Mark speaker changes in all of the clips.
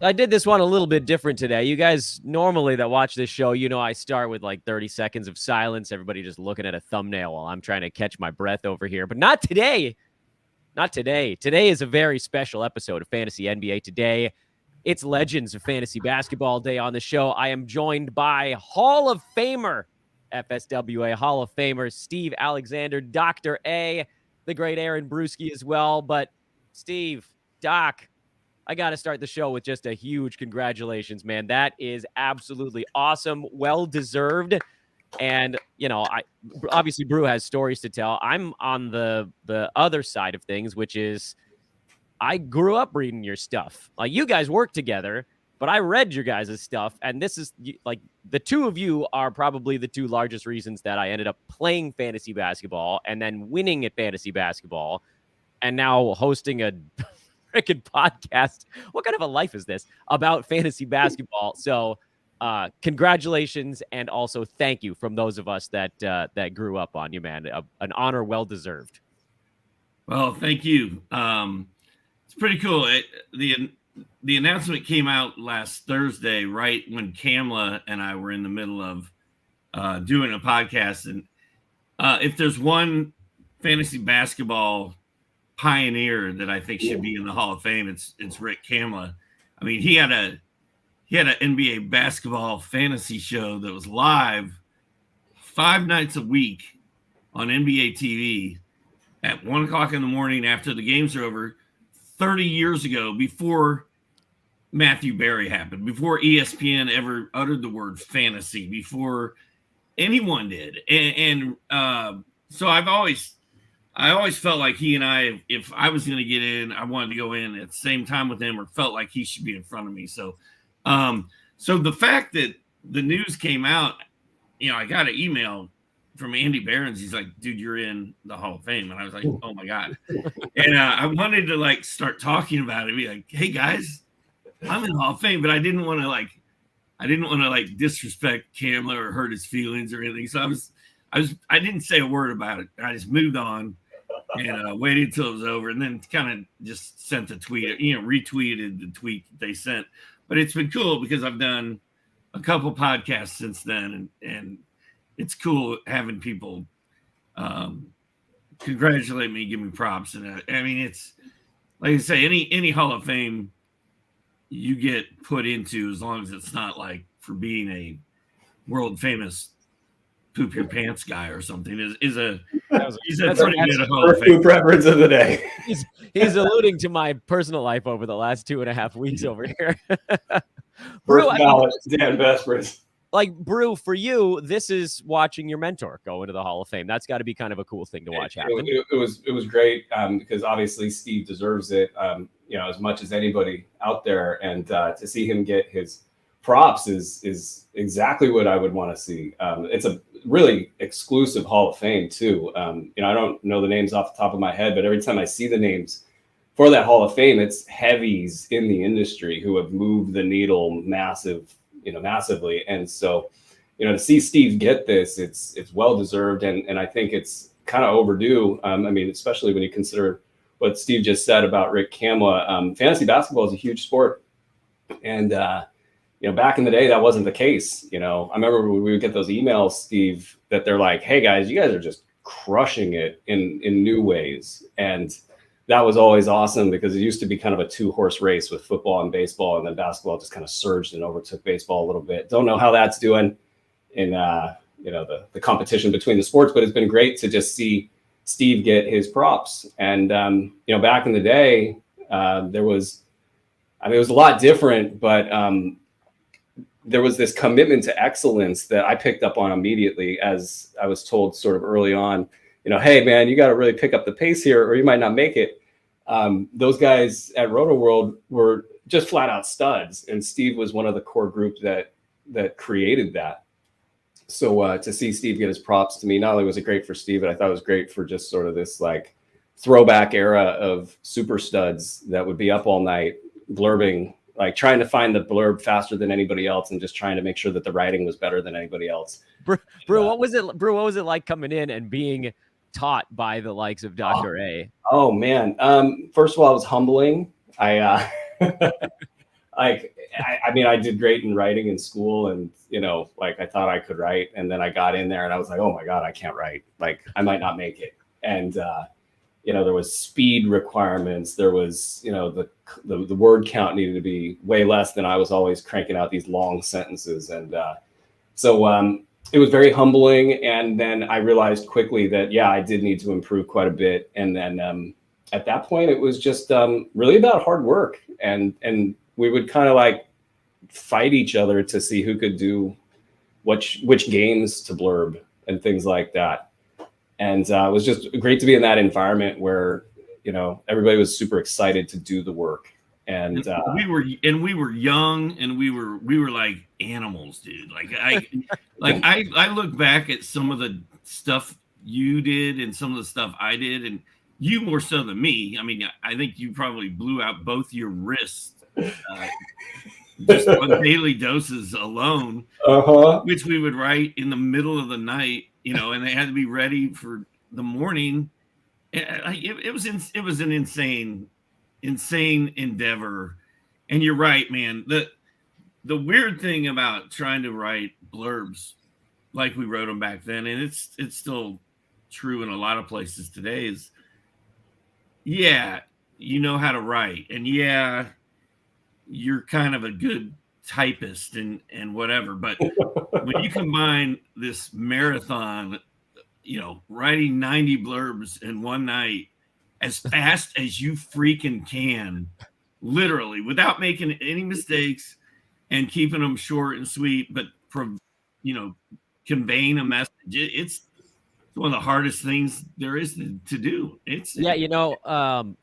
Speaker 1: I did this one a little bit different today. You guys normally that watch this show, I start with like 30 seconds of silence, everybody just looking at a thumbnail while I'm trying to catch my breath over here. But not today. Not today. Today is a very special episode of Fantasy NBA Today. It's Legends of Fantasy Basketball Day on the show. I am joined by Hall of Famer, FSWA Hall of Famer, Steve Alexander, Dr. A, the great Aaron Bruski as well. But Steve, Doc, I got to start the show with just a huge congratulations, man. That is absolutely awesome. Well-deserved. And, obviously Brew has stories to tell. I'm on the other side of things, which is I grew up reading your stuff. Like, you guys work together, but I read your guys' stuff. And this is like the two of you are probably the two largest reasons that I ended up playing fantasy basketball and then winning at fantasy basketball and now hosting a freaking podcast. What kind of a life is this about fantasy basketball? So congratulations, and also thank you from those of us that grew up on you, man. An honor well deserved.
Speaker 2: Well, thank you. It's pretty cool. The announcement came out last Thursday, right when Kamla and I were in the middle of doing a podcast. And if there's one fantasy basketball pioneer that I think should be in the Hall of Fame, it's Rick Kamla. I mean, he had an NBA basketball fantasy show that was live 5 nights a week on NBA TV at 1:00 in the morning after the games are over, 30 years ago, before Matthew Berry happened, before ESPN ever uttered the word fantasy, before anyone did. And so I always felt like he and I, if I was going to get in, I wanted to go in at the same time with him, or felt like he should be in front of me. So, so the fact that the news came out, I got an email from Andy Behrens. He's like, dude, you're in the Hall of Fame. And I was like, oh my God. And I wanted to start talking about it. Be like, hey guys, I'm in the Hall of Fame, but I didn't want to disrespect Kamla or hurt his feelings or anything. So I didn't say a word about it. I just moved on and waited until it was over, and then kind of just sent the tweet, retweeted the tweet that they sent. But it's been cool because I've done a couple podcasts since then, and it's cool having people congratulate me, give me props. And I mean, it's like I say, any Hall of Fame you get put into, as long as it's not like for being a world famous poop your pants guy or something, he's a pretty good Hall of Fame.
Speaker 3: Preference of the day.
Speaker 1: He's alluding to my personal life over the last 2.5 weeks over here.
Speaker 3: Brew, Dan Vespers.
Speaker 1: Like, Brew, for you, this is watching your mentor go into the Hall of Fame. That's got to be kind of a cool thing to watch happen.
Speaker 3: It was great because obviously Steve deserves it, as much as anybody out there, and to see him get his props is exactly what I would want to see. It's a really exclusive Hall of Fame too. I don't know the names off the top of my head, but every time I see the names for that Hall of Fame, it's heavies in the industry who have moved the needle massively. And so, to see Steve get this, it's well deserved, and I think it's kind of overdue. I mean, especially when you consider what Steve just said about Rick Kamla. Fantasy basketball is a huge sport, and back in the day, that wasn't the case. I remember we would get those emails, Steve, that they're like, hey guys, you guys are just crushing it in new ways. And that was always awesome because it used to be kind of a 2-horse race with football and baseball, and then basketball just kind of surged and overtook baseball a little bit. Don't know how that's doing in the competition between the sports, but it's been great to just see Steve get his props. And back in the day, it was a lot different, but there was this commitment to excellence that I picked up on immediately, as I was told sort of early on, hey man, you got to really pick up the pace here or you might not make it. Those guys at Roto World were just flat out studs. And Steve was one of the core group that created that. So to see Steve get his props, to me, not only was it great for Steve, but I thought it was great for just sort of this like throwback era of super studs that would be up all night blurbing, like trying to find the blurb faster than anybody else and just trying to make sure that the writing was better than anybody else.
Speaker 1: Brew, what was it? Brew, what was it like coming in and being taught by the likes of Dr. A?
Speaker 3: Oh man. First of all, it was humbling. I like, I mean, I did great in writing in school, and like I thought I could write, and then I got in there and I was like, oh my God, I can't write. Like I might not make it. And there was speed requirements. There was, the word count needed to be way less than I was always cranking out these long sentences. And so it was very humbling. And then I realized quickly that, yeah, I did need to improve quite a bit. And then at that point, it was just really about hard work. And we would kind of like fight each other to see who could do which games to blurb and things like that. And it was just great to be in that environment where, everybody was super excited to do the work. And
Speaker 2: we were young, and we were like animals, dude. I look back at some of the stuff you did and some of the stuff I did, and you more so than me. I mean, I think you probably blew out both your wrists just on daily doses alone, which we would write in the middle of the night, and they had to be ready for the morning. It was an insane endeavor. And you're right, man. The weird thing about trying to write blurbs like we wrote them back then, and it's still true in a lot of places today, is yeah, you know how to write, and yeah, you're kind of a good typist and whatever. But when you combine this marathon, writing 90 blurbs in one night as fast as you freaking can, literally, without making any mistakes and keeping them short and sweet, but conveying a message, it's one of the hardest things there is to do.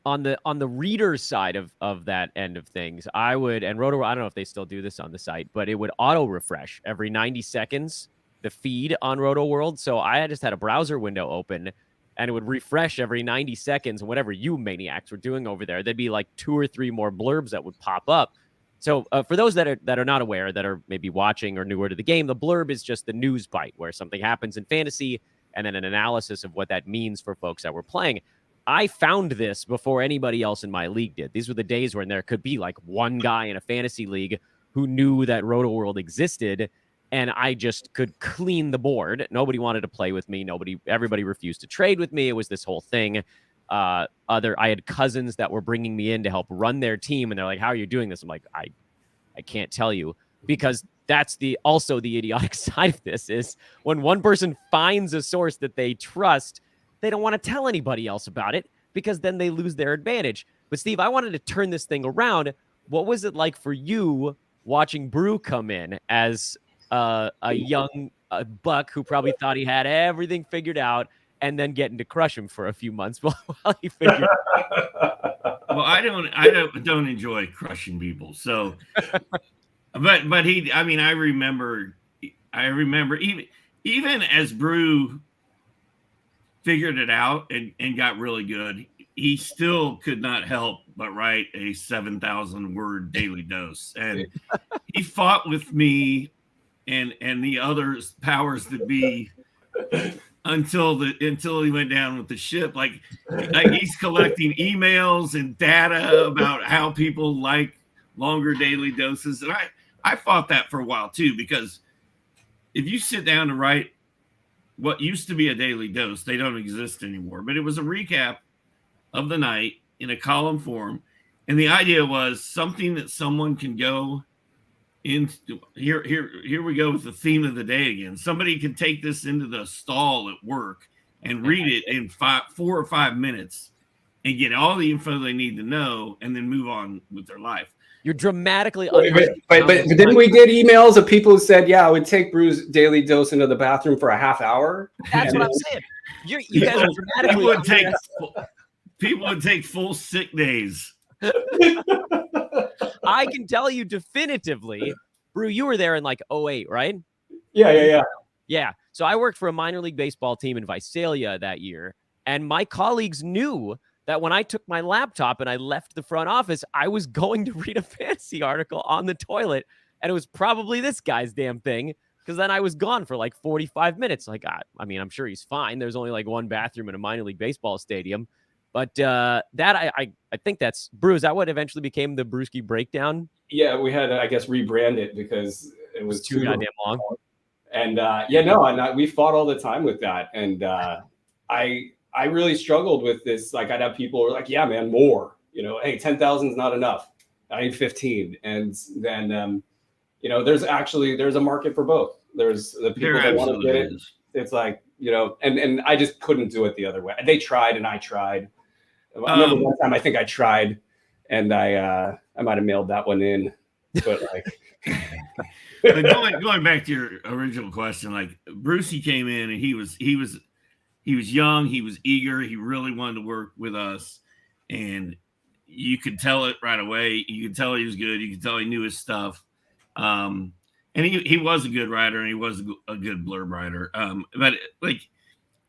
Speaker 1: On the reader side of that end of things, I would, and Roto, I don't know if they still do this on the site, but it would auto refresh every 90 seconds, the feed on Roto World. So I just had a browser window open, and it would refresh every 90 seconds. And whatever you maniacs were doing over there, there'd be like 2 or 3 more blurbs that would pop up. So for those that are not aware, that are maybe watching or newer to the game, the blurb is just the news bite where something happens in fantasy, and then an analysis of what that means for folks that were playing. I found this before anybody else in my league did. These were the days when there could be like one guy in a fantasy league who knew that Roto World existed, and I just could clean the board. Nobody wanted to play with me. Everybody refused to trade with me. It was this whole thing. I had cousins that were bringing me in to help run their team, and they're like, "How are you doing this?" I'm like, I can't tell you, because that's also the idiotic side of this is when one person finds a source that they trust, they don't want to tell anybody else about it because then they lose their advantage. But Steve, I wanted to turn this thing around. What was it like for you watching Brew come in as a young buck who probably thought he had everything figured out, and then getting to crush him for a few months while he figured
Speaker 2: Well, I don't enjoy crushing people. So But I remember even as Brew figured it out and got really good, he still could not help but write a 7,000 word daily dose. And he fought with me and the other powers that be until he went down with the ship. Like he's collecting emails and data about how people like longer daily doses. And I fought that for a while too, because if you sit down to write what used to be a daily dose, they don't exist anymore, but it was a recap of the night in a column form. And the idea was something that someone can go into. Here we go with the theme of the day again. Somebody can take this into the stall at work and read it in 4 or 5 minutes and get all the info they need to know, and then move on with their life.
Speaker 1: You're dramatically
Speaker 3: but didn't we get emails of people who said, yeah, I would take Brew's daily dose into the bathroom for a half hour?
Speaker 1: That's what I'm saying. You guys are dramatically
Speaker 2: people would take full sick days.
Speaker 1: I can tell you definitively, Brew, you were there in like 2008, right?
Speaker 3: Yeah.
Speaker 1: So I worked for a minor league baseball team in Visalia that year, and my colleagues knew that when I took my laptop and I left the front office, I was going to read a fantasy article on the toilet, and it was probably this guy's damn thing, because then I was gone for like 45 minutes. Like, I mean, I'm sure he's fine. There's only like one bathroom in a minor league baseball stadium. But I think that's, Brew, is that what eventually became the Bruski Breakdown?
Speaker 3: Yeah, we had to, I guess, rebrand it because it was
Speaker 1: too goddamn long.
Speaker 3: And we fought all the time with that. And I really struggled with this. Like, I'd have people who were like, yeah, man, more, hey, 10,000 is not enough. I need 15. And then, there's a market for both. There's the people that want to get it. It's like, and I just couldn't do it the other way. They tried and I tried. I remember one time I think I tried and I might have mailed that one in, but like.
Speaker 2: But going back to your original question, like Brucey came in and he was young, he was eager, he really wanted to work with us, and you could tell it right away. You could tell he was good. You could tell he knew his stuff, and he was a good writer and he was a good blurb writer. But like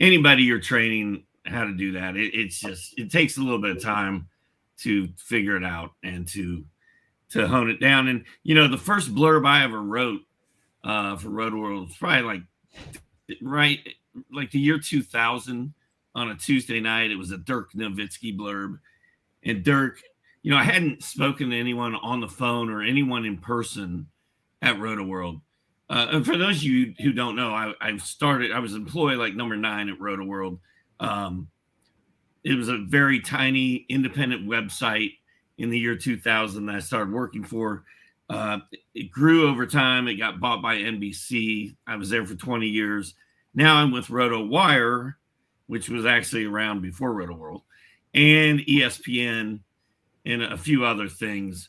Speaker 2: anybody you're training how to do that, it takes a little bit of time to figure it out and to hone it down. And, the first blurb I ever wrote for Roto World was probably like the year 2000 on a Tuesday night. It was a Dirk Nowitzki blurb. And Dirk, I hadn't spoken to anyone on the phone or anyone in person at Roto World. And for those of you who don't know, I was employed like number 9 at Roto World. It was a very tiny independent website in the year 2000 that I started working for. It grew over time. It got bought by NBC. I was there for 20 years. Now I'm with RotoWire, which was actually around before Roto World, and ESPN and a few other things.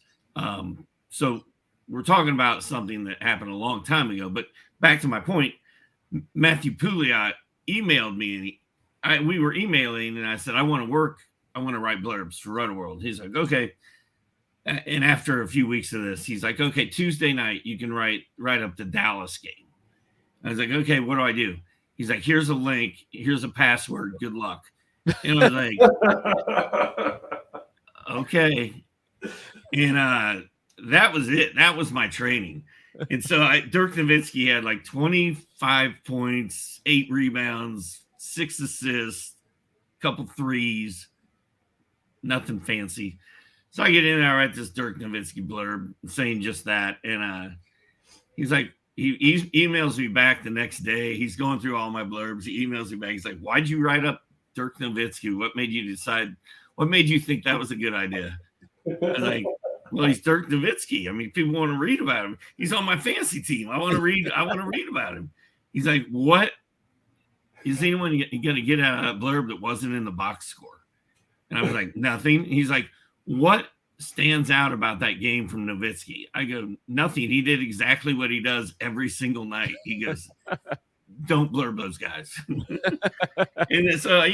Speaker 2: So we're talking about something that happened a long time ago. But back to my point, Matthew Pouliot emailed me, and we were emailing, and I said, I want to write blurbs for Roto World. He's like, okay. And after a few weeks of this, he's like, okay, Tuesday night, you can write up the Dallas game. I was like, okay, what do I do? He's like, here's a link. Here's a password. Good luck. And I was like, okay. And that was it. That was my training. And so Dirk Nowitzki had like 25 points, 8 rebounds, 6 assists, couple threes, nothing fancy. So I get in and I write this Dirk Nowitzki blurb saying just that. And he's like, he emails me back the next day. He's going through all my blurbs. He emails me back. He's like, why'd you write up Dirk Nowitzki? What made you think that was a good idea? I was like, well, he's Dirk Nowitzki. I mean, people want to read about him. He's on my fantasy team. I want to read about him. He's like, what? Is anyone going to get a blurb that wasn't in the box score? And I was like, nothing. He's like, what stands out about that game from Nowitzki? I go, nothing. He did exactly what he does every single night. He goes, don't blurb those guys. And so, I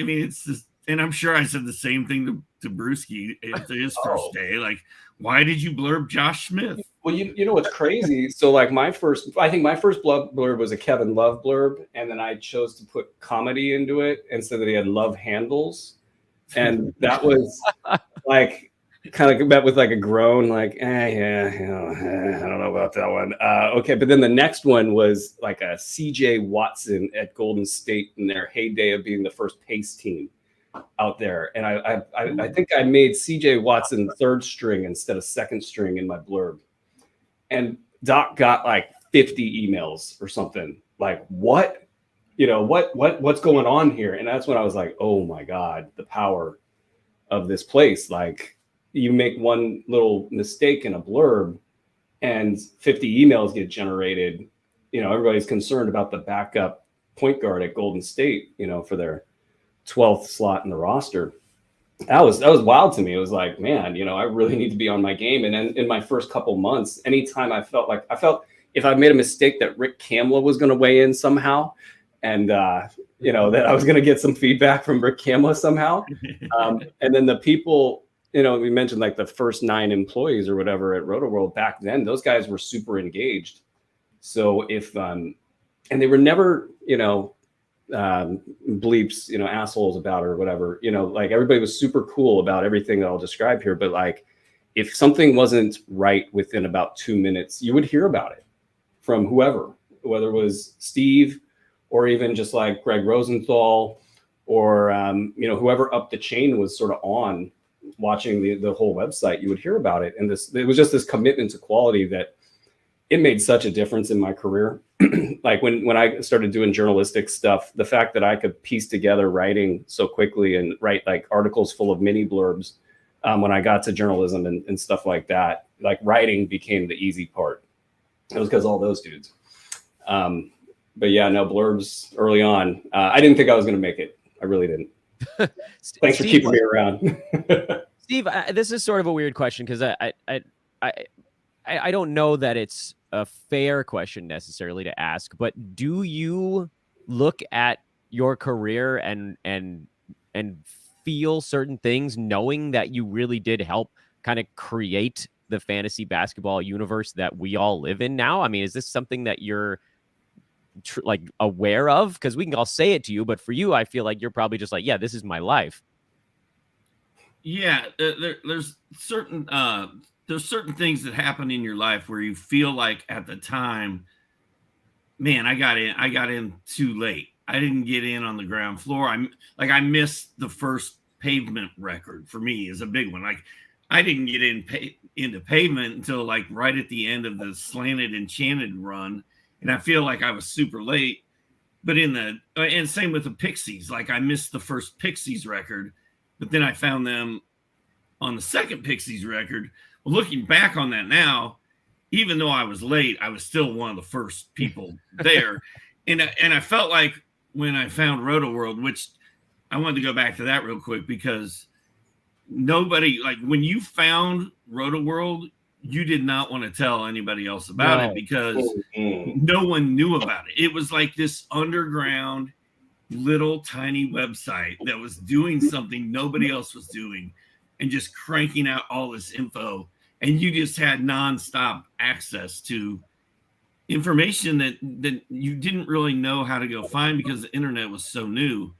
Speaker 2: mean, it's just, and I'm sure I said the same thing to Bruski after his first day. Like, why did you blurb Josh Smith?
Speaker 3: Well, you know what's crazy? So like I think my first blurb was a Kevin Love blurb. And then I chose to put comedy into it and said that he had love handles. And that was like kind of met with like a groan, like, I don't know about that one. Okay, but then the next one was like a CJ Watson at Golden State in their heyday of being the first pace team out there. And I think I made CJ Watson 3rd string instead of 2nd string in my blurb. And Doc got like 50 emails or something. Like, what? What's going on here? And that's when I was like, oh my God, the power of this place. Like, you make one little mistake in a blurb and 50 emails get generated. Everybody's concerned about the backup point guard at Golden State, for their 12th slot in the roster. That was wild to me. It was like, man, I really need to be on my game. And then in my first couple months, anytime I felt if I made a mistake that Rick Kamla was going to weigh in somehow, and that I was going to get some feedback from Rick Kamla somehow. And then the people, we mentioned like the first 9 employees or whatever at Roto World back then, those guys were super engaged. So if, and they were never, bleeps, assholes about it or whatever, like everybody was super cool about everything that I'll describe here. But like, if something wasn't right within about 2 minutes, you would hear about it from whoever, whether it was Steve, or even just like Greg Rosenthal, or whoever up the chain was sort of on watching the whole website, you would hear about it. And it was just this commitment to quality that it made such a difference in my career. Like when I started doing journalistic stuff, the fact that I could piece together writing so quickly and write like articles full of mini blurbs when I got to journalism and stuff like that, like writing became the easy part. It was because all those dudes. But yeah, no, blurbs early on. I didn't think I was going to make it. I really didn't. Thanks for keeping me around.
Speaker 1: Steve, this is sort of a weird question because I don't know that it's a fair question necessarily to ask, but do you look at your career and feel certain things knowing that you really did help kind of create the fantasy basketball universe that we all live in now? I mean, is this something that you're like aware of? Because we can all say it to you, but for you, I feel like you're probably just like, yeah, this is my life.
Speaker 2: Yeah, there's certain things that happen in your life where you feel like at the time, man, I got in too late. I didn't get in on the ground floor. I missed the first Pavement record for me is a big one. Like I didn't get into Pavement until like right at the end of the Slanted Enchanted run. And I feel like I was super late, but and same with the Pixies. Like I missed the first Pixies record, but then I found them on the second Pixies record. Well, looking back on that now, even though I was late, I was still one of the first people there. And I felt like when I found Roto World, which I wanted to go back to that real quick because nobody, like when you found Roto World, you did not want to tell anybody else about it because no one knew about it. It was like this underground little tiny website that was doing something nobody else was doing and just cranking out all this info. And you just had nonstop access to information that you didn't really know how to go find because the internet was so new.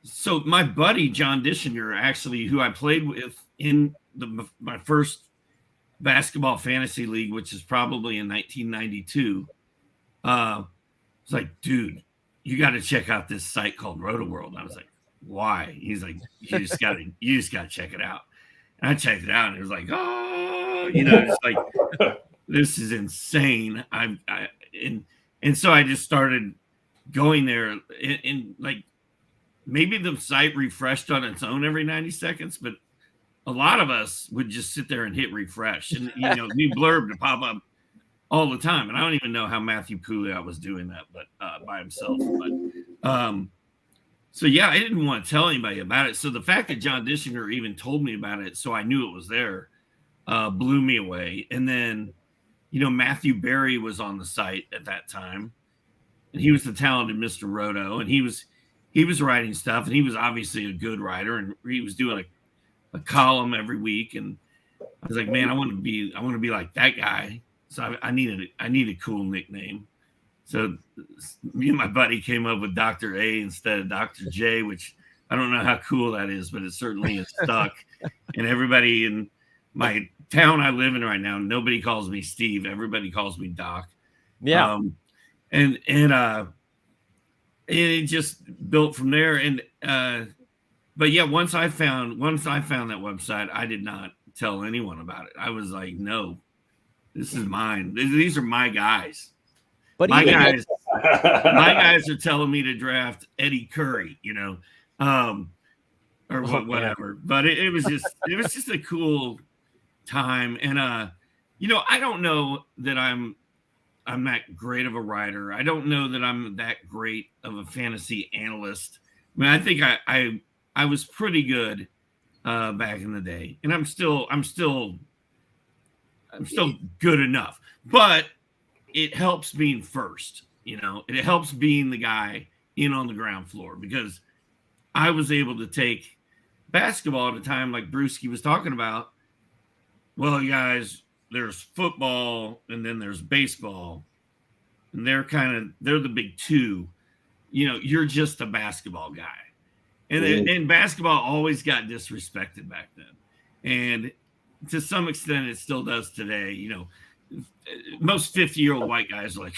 Speaker 2: So my buddy, John Dishinger, actually, who I played with in my first basketball fantasy league, which is probably in 1992, was like, dude, you got to check out this site called Roto World. I was like, why? He's like, you just got to check it out. And I checked it out and it was like, oh, it's like, this is insane. And so I just started going there and like, maybe the site refreshed on its own every 90 seconds, but a lot of us would just sit there and hit refresh and, new blurb to pop up all the time. And I don't even know how Matthew Pouliot was doing that, but by himself. But so, yeah, I didn't want to tell anybody about it. So the fact that John Dishinger even told me about it, so I knew it was there, blew me away. And then, Matthew Berry was on the site at that time, and he was the talented Mr. Roto, and he was writing stuff, and he was obviously a good writer, and he was doing a column every week. And I was like, man, I want to be like that guy. So I needed a cool nickname. So me and my buddy came up with Dr. A instead of Dr. J, which I don't know how cool that is, but it certainly is stuck. And everybody in my town I live in right now, nobody calls me Steve. Everybody calls me Doc.
Speaker 1: Yeah.
Speaker 2: And it just built from there. And but yeah, once I found that website, I did not tell anyone about it. I was like, no, this is mine. These are my guys. But my guys are telling me to draft Eddie Curry, or whatever. But it was just a cool time. And I don't know that I'm that great of a writer. I don't know that I'm that great of a fantasy analyst. I mean, I think I was pretty good back in the day, and I'm still good enough. But it helps being first, it helps being the guy in on the ground floor because I was able to take basketball at a time like Bruski was talking about. Well, guys, there's football and then there's baseball, and they're the big two. You're just a basketball guy, and basketball always got disrespected back then, and to some extent it still does today. Most 50-year-old white guys are like,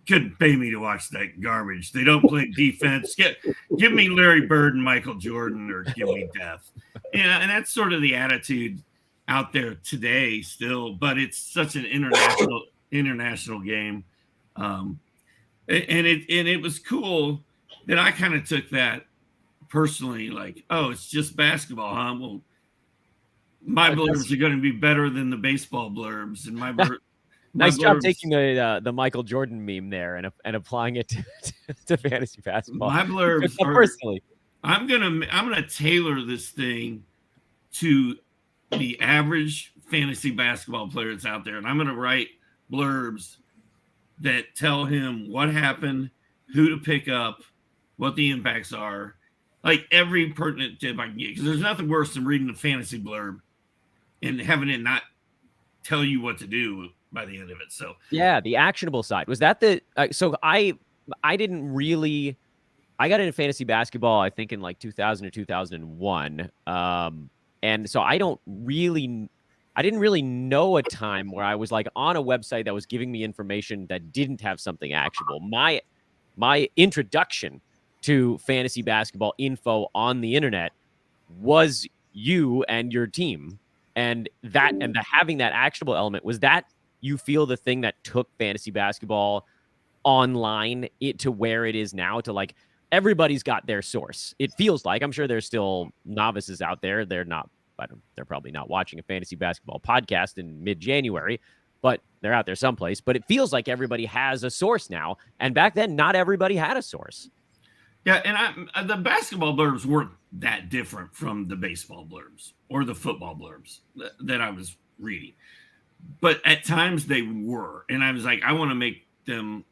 Speaker 2: couldn't pay me to watch that garbage. They don't play defense. Give me Larry Bird and Michael Jordan, or give me death. Yeah, and that's sort of the attitude out there today still, but it's such an international game. And it was cool that I kind of took that personally, like, oh, it's just basketball, huh? Well, my blurbs are going to be better than the baseball blurbs, and my
Speaker 1: nice job
Speaker 2: blurbs,
Speaker 1: taking the Michael Jordan meme there and applying it to fantasy basketball.
Speaker 2: My blurbs are
Speaker 1: personally.
Speaker 2: I'm gonna tailor this thing to the average fantasy basketball player that's out there, and I'm gonna write blurbs that tell him what happened, who to pick up, what the impacts are, like every pertinent tip I can get. Because there's nothing worse than reading a fantasy blurb and having it not tell you what to do by the end of it. So
Speaker 1: yeah, the actionable side was that so I didn't really. I got into fantasy basketball, I think, in like 2000 or 2001. And so I didn't really know a time where I was like on a website that was giving me information that didn't have something actionable. My introduction to fantasy basketball info on the internet was you and your team. And having that actionable element, was that, you feel, the thing that took fantasy basketball online to where it is now, to like, everybody's got their source. It feels like, I'm sure there's still novices out there. They're probably not watching a fantasy basketball podcast in mid-January, but they're out there someplace. But it feels like everybody has a source now. And back then, not everybody had a source.
Speaker 2: Yeah, and the basketball blurbs weren't that different from the baseball blurbs or the football blurbs that I was reading. But at times they were. And I was like, I want to make them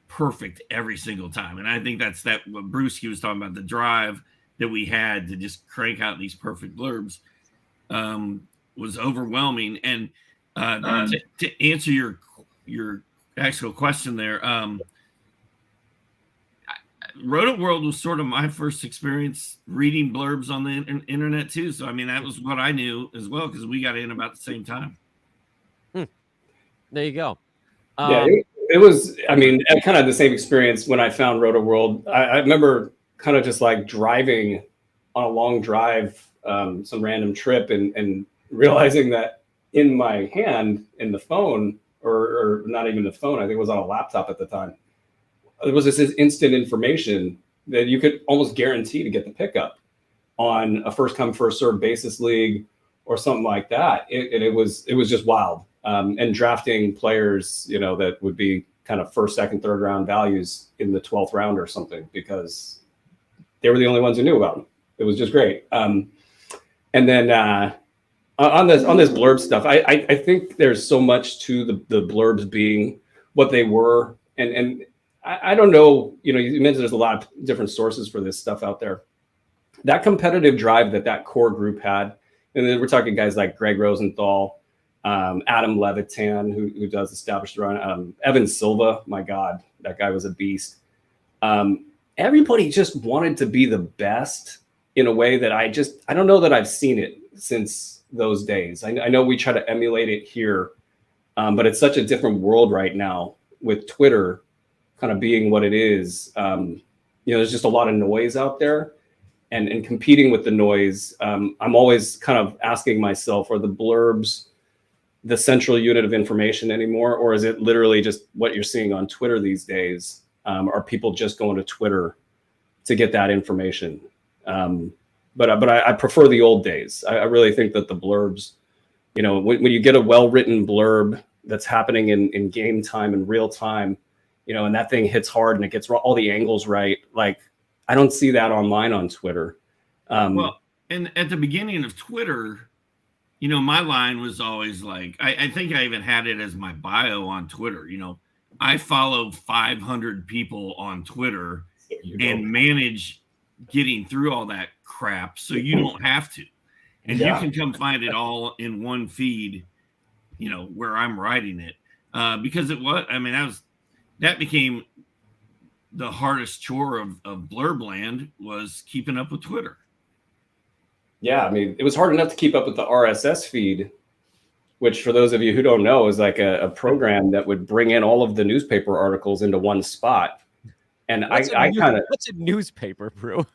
Speaker 2: perfect every single time. And I think that's what Bruski was talking about, the drive that we had to just crank out these perfect blurbs was overwhelming. And to answer your actual question there, Roto World was sort of my first experience reading blurbs on the internet too. So, I mean, that was what I knew as well, because we got in about the same time.
Speaker 1: There you go.
Speaker 3: Yeah, it was, I mean, kind of the same experience when I found Roto World. I remember kind of just like driving on a long drive, some random trip, and realizing that in my hand, in the phone, or not even the phone, I think it was on a laptop at the time, there was this instant information that you could almost guarantee to get the pickup on a first come, first served basis league or something like that. It was just wild. And drafting players, that would be kind of first, second, third round values in the 12th round or something, because they were the only ones who knew about them. It was just great. And then on this blurb stuff, I think there's so much to the blurbs being what they were. And I don't know, you mentioned there's a lot of different sources for this stuff out there. That competitive drive that core group had, and then we're talking guys like Greg Rosenthal, Adam Levitan, who does established run, Evan Silva, my God, that guy was a beast. Everybody just wanted to be the best in a way that I don't know that I've seen it since those days. I know we try to emulate it here, but it's such a different world right now with Twitter kind of being what it is. There's just a lot of noise out there, and competing with the noise. I'm always kind of asking myself, are the blurbs the central unit of information anymore, or is it literally just what you're seeing on Twitter these days? Are people just going to Twitter to get that information? But I prefer the old days. I really think that the blurbs, when you get a well-written blurb that's happening in game time, in real time, and that thing hits hard and it gets all the angles right. Like, I don't see that online on Twitter.
Speaker 2: Well, and at the beginning of Twitter, my line was always like, I think I even had it as my bio on Twitter. I follow 500 people on Twitter and manage getting through all that crap, so you don't have to. And you can come find it all in one feed, where I'm writing it. Because that became the hardest chore of Blurbland, was keeping up with Twitter.
Speaker 3: Yeah, I mean, it was hard enough to keep up with the RSS feed, which, for those of you who don't know, is like a program that would bring in all of the newspaper articles into one spot. And I kind of,
Speaker 1: what's a newspaper, Brew?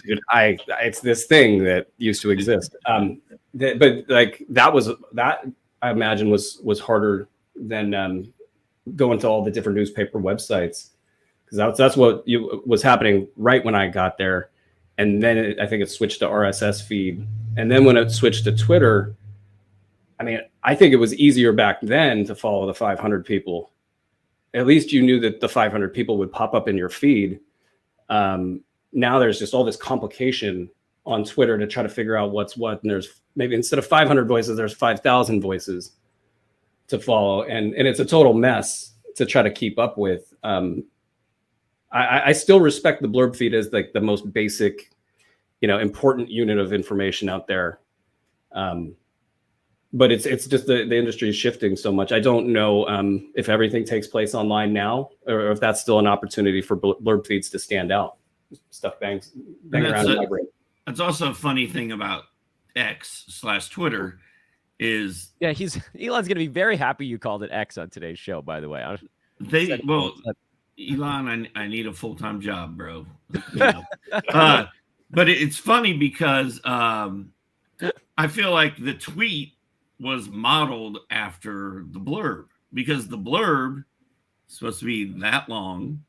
Speaker 3: dude, it's this thing that used to exist. But like that I imagine was harder than going to all the different newspaper websites, because that's what was happening right when I got there. And then I think it switched to RSS feed. And then when it switched to Twitter, I mean, I think it was easier back then to follow the 500 people. At least you knew that the 500 people would pop up in your feed. Now there's just all this complication on Twitter to try to figure out what's what. And there's maybe instead of 500 voices, there's 5,000 voices to follow. And it's a total mess to try to keep up with. I still respect the blurb feed as like the most basic, important unit of information out there. But it's just the industry is shifting so much. I don't know if everything takes place online now, or if that's still an opportunity for blurb feeds to stand out. Stuff bangs around in my brain.
Speaker 2: That's also a funny thing about X/Twitter is
Speaker 1: Elon's gonna be very happy you called it X on today's show. By the way,
Speaker 2: Elon, I need a full-time job, bro. But it's funny because I feel like the tweet was modeled after the blurb, because the blurb is supposed to be that long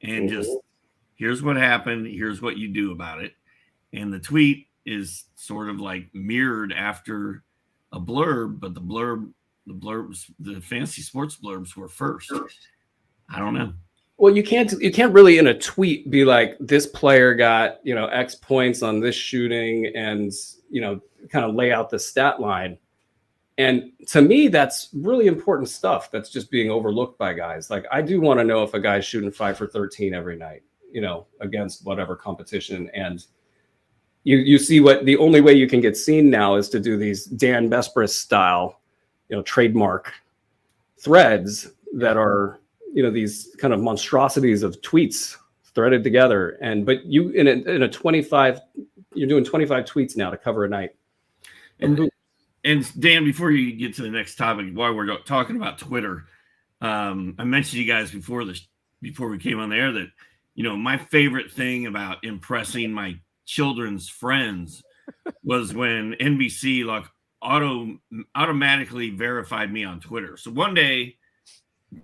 Speaker 2: and just here's what happened, here's what you do about it. And the tweet is sort of like mirrored after a blurb, but the blurbs, the fantasy sports blurbs were first. I don't know.
Speaker 3: Well, you can't really in a tweet be like, this player got, X points on this shooting, and, kind of lay out the stat line. And to me, that's really important stuff that's just being overlooked by guys. Like, I do want to know if a guy's shooting 5 for 13 every night, against whatever competition. And you see what the only way you can get seen now is to do these Dan Bespris style, trademark threads that are, these kind of monstrosities of tweets threaded together. But you in a 25, you're doing 25 tweets now to cover a night.
Speaker 2: And Dan, before you get to the next topic, while we're talking about Twitter, I mentioned to you guys before we came on the air that, my favorite thing about impressing my children's friends was when NBC automatically verified me on Twitter. So one day,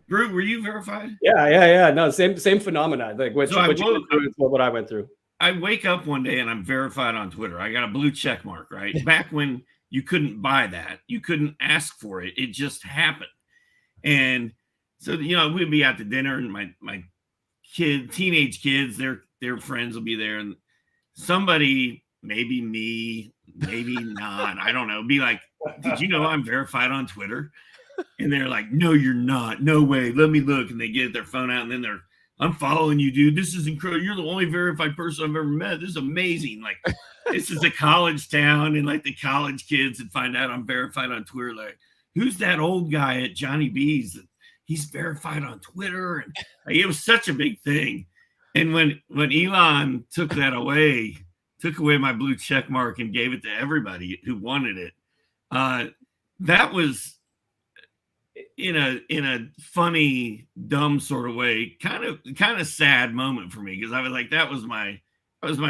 Speaker 2: Drew, were you verified?
Speaker 3: Yeah. No, same phenomena. Like what you went through is what I went through.
Speaker 2: I wake up one day and I'm verified on Twitter. I got a blue check mark, right? Back when you couldn't buy that, you couldn't ask for it. It just happened. And so, we'd be out to dinner, and my teenage kids, their friends will be there, and somebody, maybe me, maybe not, I don't know, be like, did you know I'm verified on Twitter? And they're like, no, you're not. No way. Let me look. And they get their phone out, and then I'm following you, dude. This is incredible. You're the only verified person I've ever met. This is amazing. Like, this is a college town, and like the college kids would find out I'm verified on Twitter. Like, who's that old guy at Johnny B's? He's verified on Twitter. And like, it was such a big thing. And when Elon took away my blue check mark and gave it to everybody who wanted it, that was in a funny, dumb sort of way, kind of sad moment for me, because I was like, that was my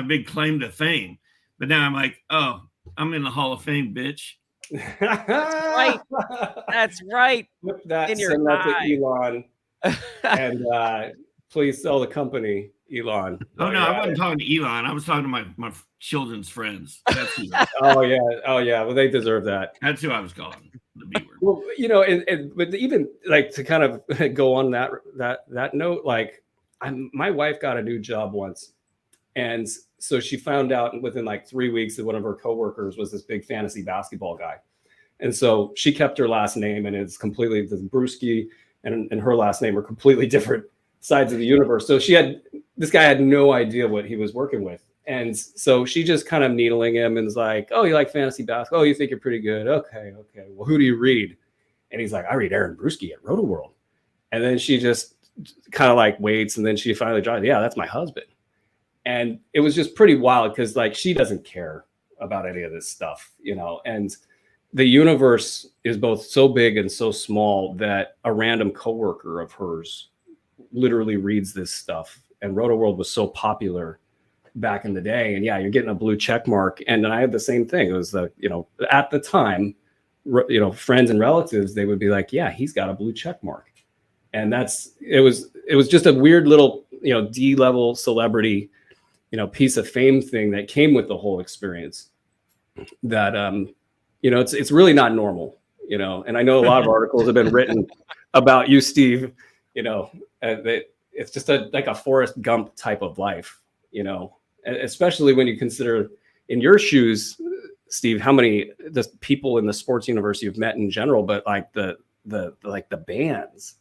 Speaker 2: big claim to fame. But now I'm like, oh, I'm in the Hall of Fame, bitch.
Speaker 1: That's right.
Speaker 3: Flip that, send that to Elon, and please sell the company, Elon.
Speaker 2: Oh no, I wasn't talking to Elon. I was talking to my children's friends. That's who.
Speaker 3: Oh yeah. Well, they deserve that.
Speaker 2: That's who I was calling. The B word.
Speaker 3: Well, but even like to kind of go on that note, like my wife got a new job once, and so she found out within like 3 weeks that one of her coworkers was this big fantasy basketball guy. And so she kept her last name, and it's completely Bruski and her last name are completely different sides of the universe. So this guy had no idea what he was working with. And so she just kind of needling him and is like, oh, you like fantasy basketball? Oh, you think you're pretty good. Okay. Well, who do you read? And he's like, I read Aaron Bruski at Roto World. And then she just kind of like waits. And then she finally drives, yeah, that's my husband. And it was just pretty wild because like she doesn't care about any of this stuff, and the universe is both so big and so small that a random coworker of hers literally reads this stuff and Roto World was so popular back in the day. And yeah, you're getting a blue check mark. And then I had the same thing. It was at the time, friends and relatives, they would be like, yeah, he's got a blue check mark. And it was just a weird little, D-level celebrity, piece of fame thing that came with the whole experience that, it's really not normal, and I know a lot of articles have been written about you, Steve, it's just like a Forrest Gump type of life, especially when you consider in your shoes, Steve, how many the people in the sports universe you've met in general, but like the bands,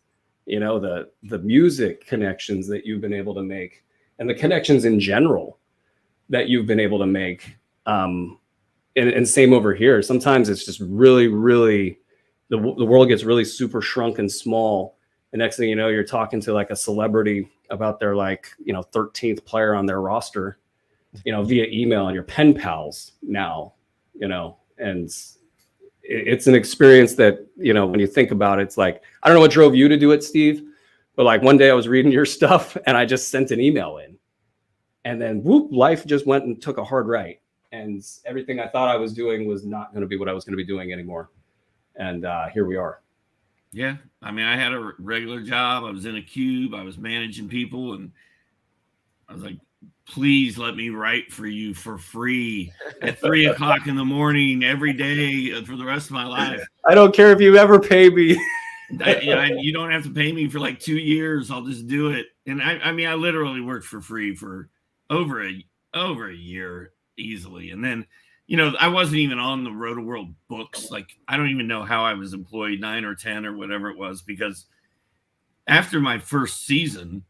Speaker 3: the music connections that you've been able to make and the connections in general that you've been able to make. And same over here. Sometimes it's just really, really, the world gets really super shrunk and small. The next thing you know, you're talking to like a celebrity about their 13th player on their roster, via email, and your pen pals now, and it's an experience that, when you think about it, it's like, I don't know what drove you to do it, Steve, but like one day I was reading your stuff and I just sent an email in, and then whoop, life just went and took a hard right. And everything I thought I was doing was not going to be what I was going to be doing anymore. And here we are.
Speaker 2: Yeah. I mean, I had a regular job. I was in a cube. I was managing people. And I was like, please let me write for you for free at 3 o'clock in the morning every day for the rest of my life.
Speaker 3: I don't care if you ever pay me.
Speaker 2: You don't have to pay me for like 2 years. I'll just do it. And I mean, I literally worked for free for over a year easily. And then, I wasn't even on the Roto World books. Like, I don't even know how I was employed 9 or 10 or whatever it was, because after my first season,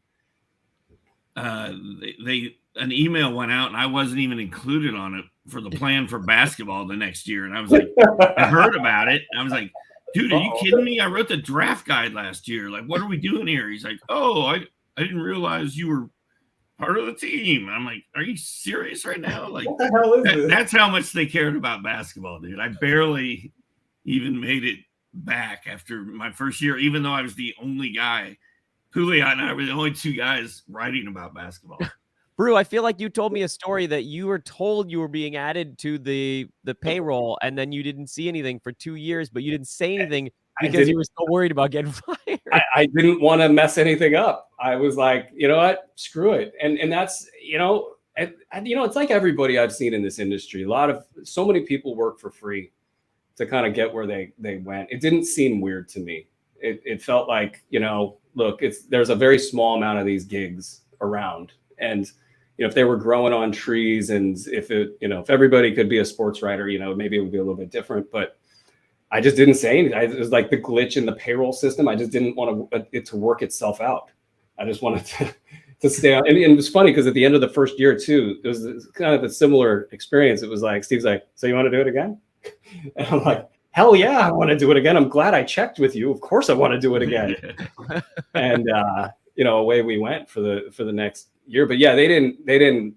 Speaker 2: an email went out and I wasn't even included on it for the plan for basketball the next year. And I was like, I heard about it. I was like, dude, are you kidding me? I wrote the draft guide last year. Like, what are we doing here? He's like, oh, I didn't realize you were part of the team. I'm like, are you serious right now? Like,
Speaker 3: what the hell is this?
Speaker 2: That's how much they cared about basketball, dude. I barely even made it back after my first year, even though I was the only guy. Julia and I were the only 2 guys writing about basketball.
Speaker 1: Brew, I feel like you told me a story that you were told you were being added to the payroll, and then you didn't see anything for 2 years, but you didn't say anything because you were so worried about getting fired.
Speaker 3: I didn't want to mess anything up. I was like, you know what, screw it. And that's, it's like everybody I've seen in this industry. So many people work for free to kind of get where they went. It didn't seem weird to me. It felt like, look, there's a very small amount of these gigs around, and if they were growing on trees, and if everybody could be a sports writer, maybe it would be a little bit different. But I just didn't say anything. It was like the glitch in the payroll system. I just didn't want it to work itself out. I just wanted to stay on. And it was funny because at the end of the first year too, it was kind of a similar experience. It was like, Steve's like, so you want to do it again? And I'm like, hell yeah, I want to do it again. I'm glad I checked with you. Of course I want to do it again. And away we went for the next year. But yeah, they didn't.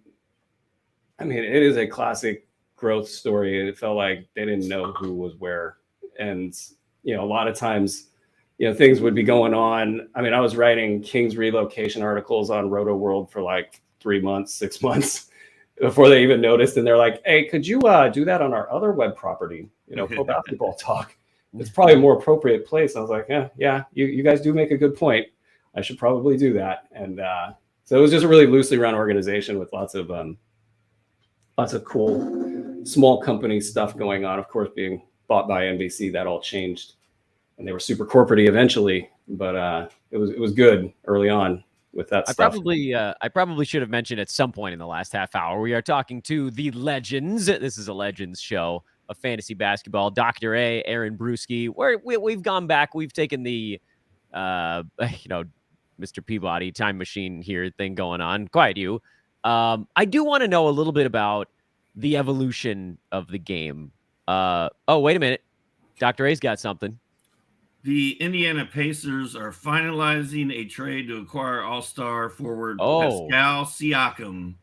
Speaker 3: I mean, it is a classic growth story. It felt like they didn't know who was where. And, a lot of times, things would be going on. I mean, I was writing Kings relocation articles on Roto World for like 3 months, 6 months before they even noticed. And they're like, hey, could you do that on our other web property? Pro Basketball Talk. It's probably a more appropriate place. I was like, yeah, you guys do make a good point. I should probably do that. And so it was just a really loosely run organization with lots of cool small company stuff going on. Of course, being bought by NBC, that all changed, and they were super corporate eventually. But it was good early on with that stuff.
Speaker 1: I probably should have mentioned at some point in the last half hour, we are talking to the legends. This is a legends show of fantasy basketball. Dr. A, Aaron Bruski. We've gone back. We've taken the Mr. Peabody time machine here thing going on. Quiet you. I do want to know a little bit about the evolution of the game. Wait a minute. Dr. A's got something.
Speaker 2: The Indiana Pacers are finalizing a trade to acquire all-star forward Pascal Siakam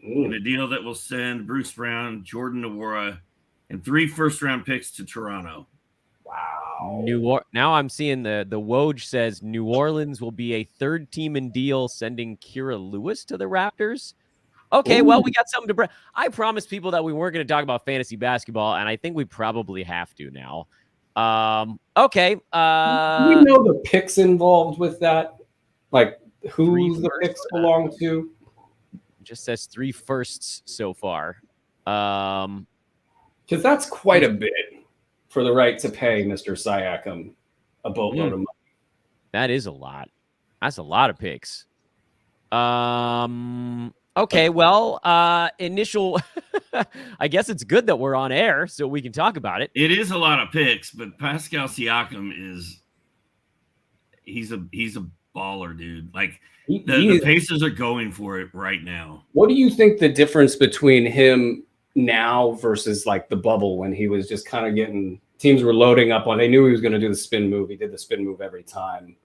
Speaker 2: in a deal that will send Bruce Brown, Jordan Nwora, and 3 first-round picks to Toronto.
Speaker 3: Wow.
Speaker 1: Now I'm seeing the Woj says New Orleans will be a third team in deal, sending Kira Lewis to the Raptors. Okay, well, we got something to I promised people that we weren't going to talk about fantasy basketball, and I think we probably have to now. Okay.
Speaker 3: Do you know the picks involved with that? Like who the picks belong to?
Speaker 1: It just says 3 firsts so far.
Speaker 3: Because that's quite a bit for the right to pay Mr. Siakam a boatload of money.
Speaker 1: That is a lot. That's a lot of picks. Okay, well, initial I guess it's good that we're on air so we can talk about it.
Speaker 2: It is a lot of picks, but Pascal Siakam he's a baller, dude. Like the Pacers are going for it right now.
Speaker 3: What do you think the difference between him now versus like the bubble when he was just kind of getting teams were loading up on, they knew he was going to do the spin move. He did the spin move every time.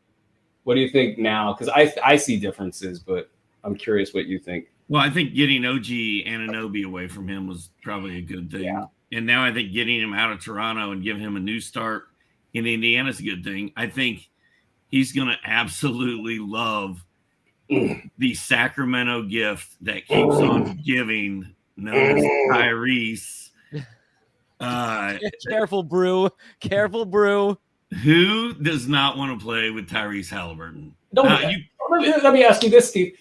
Speaker 3: What do you think now? Because I see differences, but I'm curious what you think.
Speaker 2: Well, I think getting OG Anunoby away from him was probably a good thing. Yeah. And now I think getting him out of Toronto and giving him a new start in Indiana is a good thing. I think he's going to absolutely love the Sacramento gift that keeps on giving, known as Tyrese.
Speaker 1: Careful, Brew. Careful, Brew.
Speaker 2: Who does not want to play with Tyrese Halliburton?
Speaker 3: Let me ask you this, Steve.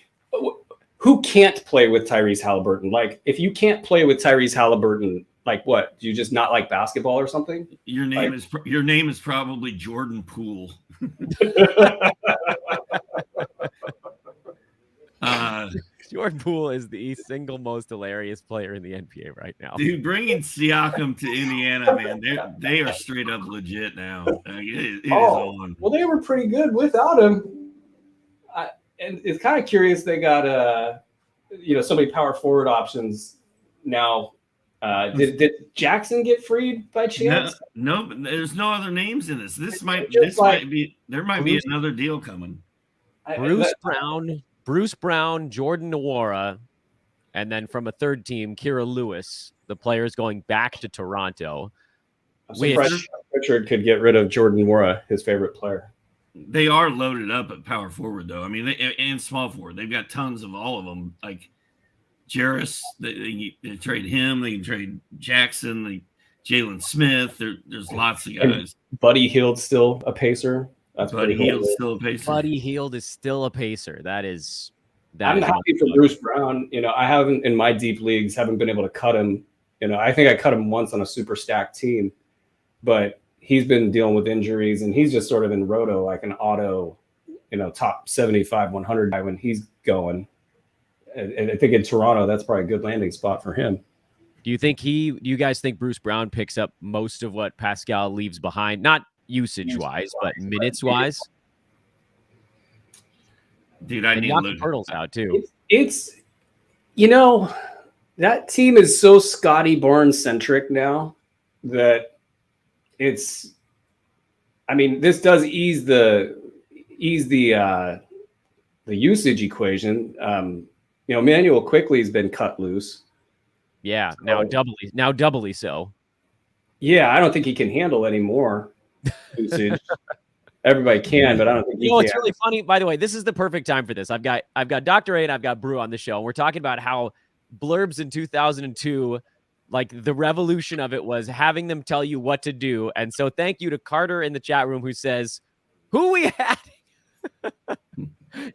Speaker 3: Who can't play with Tyrese Halliburton? Like, if you can't play with Tyrese Halliburton, like what? Do you just not like basketball or something?
Speaker 2: Your name is probably Jordan Poole.
Speaker 1: Jordan Poole is the single most hilarious player in the NBA right now.
Speaker 2: Dude, bringing Siakam to Indiana, man, they are straight up legit now. It is on.
Speaker 3: Well, they were pretty good without him. And it's kind of curious they got so many power forward options now. Did Jackson get freed by chance?
Speaker 2: No, there's no other names in this. There might be another deal coming.
Speaker 1: Bruce Brown, Jordan Nwora, and then from a third team, Kira Lewis. The players going back to Toronto.
Speaker 3: Richard could get rid of Jordan Nwora, his favorite player.
Speaker 2: They are loaded up at power forward, though. I mean, and small forward. They've got tons of all of them. Like Jarris, they trade him. They can trade Jackson, Jalen Smith. There's lots of guys.
Speaker 3: And Buddy Hield's still a Pacer.
Speaker 2: Buddy Hield's still a Pacer.
Speaker 1: Buddy Hield is still a Pacer.
Speaker 3: I'm happy for Bruce Brown. I haven't in my deep leagues haven't been able to cut him. I think I cut him once on a super stacked team, but he's been dealing with injuries, and he's just sort of in roto, like an auto, top 75, 100 guy when he's going. And I think in Toronto, that's probably a good landing spot for him.
Speaker 1: Do you guys think Bruce Brown picks up most of what Pascal leaves behind? Not usage-wise, but minutes-wise?
Speaker 2: Dude, I need to look.
Speaker 1: Hurdles out, too.
Speaker 3: It's that team is so Scotty Barnes-centric now that this does ease the usage equation. Emmanuel Quickly has been cut loose.
Speaker 1: Yeah, now doubly so.
Speaker 3: Yeah, I don't think he can handle any more usage. Everybody can, but I don't think he can.
Speaker 1: It's really funny. By the way, this is the perfect time for this. I've got Dr. A and I've got Brew on the show. And we're talking about how blurbs in 2002. Like the revolution of it was having them tell you what to do. And so thank you to Carter in the chat room who says, who we had?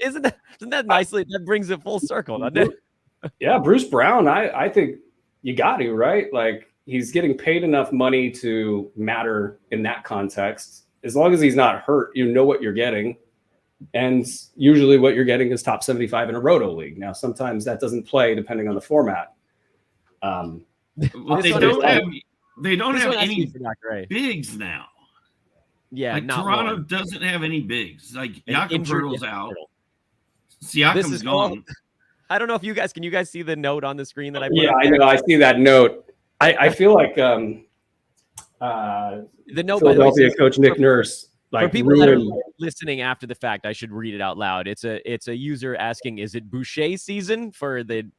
Speaker 1: Isn't that nicely? That brings it full circle, doesn't it?
Speaker 3: Yeah, Bruce Brown, I think you got to, right? Like he's getting paid enough money to matter in that context. As long as he's not hurt, you know what you're getting. And usually what you're getting is top 75 in a roto league. Now, sometimes that doesn't play depending on the format.
Speaker 2: Well, they don't have any bigs now.
Speaker 1: Yeah,
Speaker 2: like Toronto doesn't have any bigs. Like Jakob Poeltl's out. Siakam's gone.
Speaker 1: I don't know if you guys can see the note on the screen that I put?
Speaker 3: Yeah, I know. I see that note. I feel like the
Speaker 1: note,
Speaker 3: Philadelphia by the way, coach Nick Nurse. Like
Speaker 1: for people that are listening after the fact, I should read it out loud. It's a user asking, is it Boucher season for the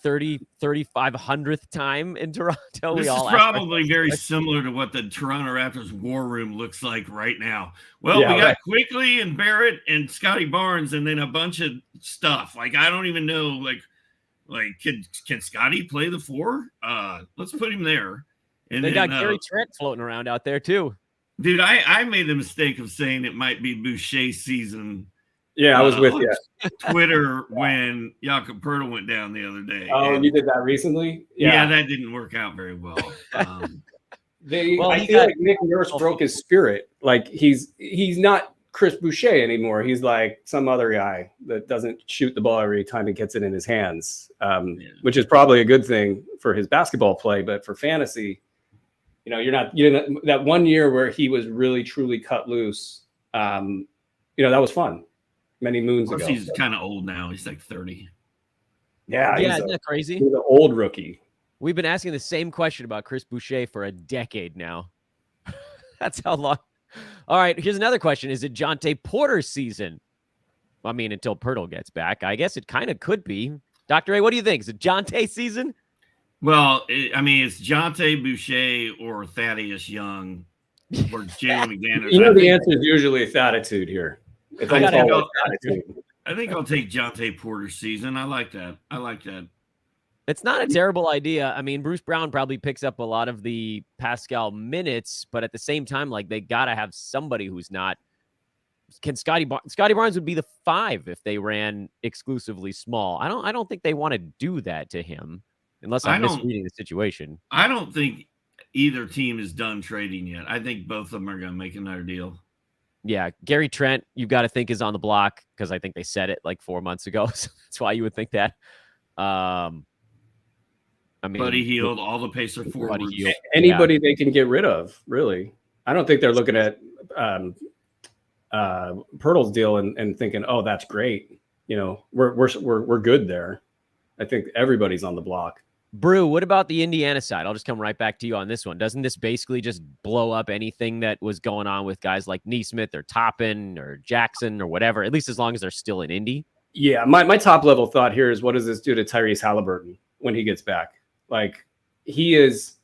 Speaker 1: 3,500th time in Toronto.
Speaker 2: This is probably very similar to what the Toronto Raptors war room looks like right now. Well, we got Quickly and Barrett and Scotty Barnes, and then a bunch of stuff. Like, I don't even know, like can Scotty play the 4? Let's put him there. And
Speaker 1: they got Gary Trent floating around out there too.
Speaker 2: Dude, I made the mistake of saying it might be Boucher's season.
Speaker 3: Yeah, I was with you.
Speaker 2: Twitter when Jakob Poeltl went down the other day.
Speaker 3: Oh, and you did that recently?
Speaker 2: Yeah, that didn't work out very well.
Speaker 3: I feel like Nick Nurse broke his spirit. Like he's not Chris Boucher anymore. He's like some other guy that doesn't shoot the ball every time he gets it in his hands, which is probably a good thing for his basketball play. But for fantasy, you're not that one year where he was really truly cut loose. That was fun. Many moons ago.
Speaker 2: He's kind of old now. He's like 30.
Speaker 1: Yeah, isn't that crazy?
Speaker 3: He's an old rookie.
Speaker 1: We've been asking the same question about Chris Boucher for a decade now. That's how long. All right, here's another question. Is it Jonte Porter's season? I mean, until Poeltl gets back. I guess it kind of could be. Dr. A, what do you think? Is it Jonte's season?
Speaker 2: Well, it's Jonte, Boucher, or Thaddeus Young, or Jalen McDaniels.
Speaker 3: The answer is usually Thaddeus here. I
Speaker 2: think I'll take Jonte Porter's season. I like that.
Speaker 1: It's not a terrible idea. I mean, Bruce Brown probably picks up a lot of the Pascal minutes, but at the same time, like, they got to have somebody who's not. Can Scotty Barnes would be the 5 if they ran exclusively small. I don't think they want to do that to him unless I'm misreading the situation.
Speaker 2: I don't think either team is done trading yet. I think both of them are going to make another deal.
Speaker 1: Yeah, Gary Trent, you've got to think is on the block because I think they said it like 4 months ago. So that's why you would think that. I mean,
Speaker 2: Buddy Hield, all the Pacer forwards.
Speaker 3: Anybody they can get rid of, really. I don't think they're looking at Poeltl's deal and thinking, "Oh, that's great." We're good there. I think everybody's on the block.
Speaker 1: Brew, what about the Indiana side? I'll just come right back to you on this one. Doesn't this basically just blow up anything that was going on with guys like Neesmith or Toppin or Jackson or whatever, at least as long as they're still in Indy?
Speaker 3: Yeah, my top level thought here is, what does this do to Tyrese Halliburton when he gets back? Like, he is